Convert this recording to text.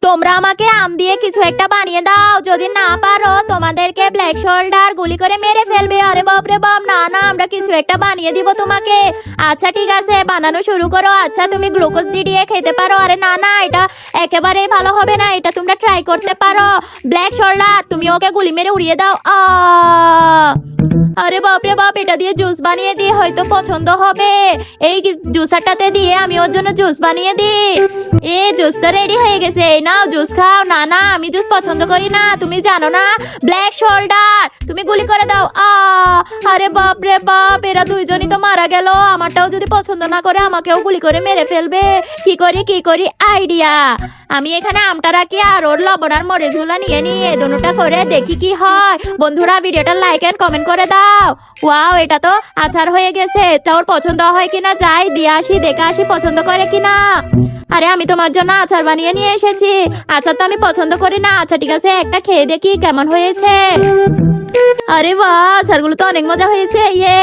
তোমরা আমাকে আম দিয়ে কিছু একটা বানিয়ে দাও, যদি না পারো তোমাদেরকে ব্ল্যাক শোল্ডার গুলি করে মেরে ফেলবে। আরে বাপ রে বাপ, না না, আমরা কিছু একটা বানিয়ে দিব তোমাকে। আচ্ছা ঠিক আছে, বানানো শুরু করো। আচ্ছা তুমি গ্লুকোজ দিয়ে খেতে পারো। আরে না না, এটা একেবারেই ভালো হবে না, এটা তোমরা ট্রাই করতে পারো। ব্ল্যাক শোল্ডার, তুমি ওকে গুলি মেরে উড়িয়ে দাও। আরে বাপরে বাপ, এটা দিয়ে জুস বানিয়ে দিয়ে হয়তো পছন্দ হবে। এই জুসারটাতে দিয়ে আমি ওর জন্য জুস বানিয়ে দিই। জুস তো রেডি হয়ে গেছে, এই নাও জুস খাও। না না, আমি জুস পছন্দ করি না, তুমি জানো না। ব্ল্যাক শোল্ডার, তুমি গুলি করে দাও। আরে বাপ রে বাপ, এরা দুইজনই তো মারা গেল। আমারটাও যদি পছন্দ না করে আমাকেও গুলি করে মেরে ফেলবে। কি করি আইডিয়া, আমি এখানে আমটা রাখি আর ওর লবণ আর মরিচগুলো নিয়ে নিয়ে দোনোটা করে দেখি কি হয়। বন্ধুরা ভিডিওটা লাইক এন্ড কমেন্ট করে দাও। ওয়াও, এটা তো আচার হয়ে গেছে। এটা ওর পছন্দ হয় কিনা যাই দিয়ে আসি, দেখে আসি পছন্দ করে কিনা। আরে আমি তোমার জন্য আচার বানিয়ে নিয়ে এসেছি। আচার তো আমি পছন্দ করি না। আচ্ছা ঠিক আছে, একটা খেয়ে দেখি কেমন হয়েছে। আরে বাহ, আচারগুলো তো অনেক মজা হয়েছে। ইয়ে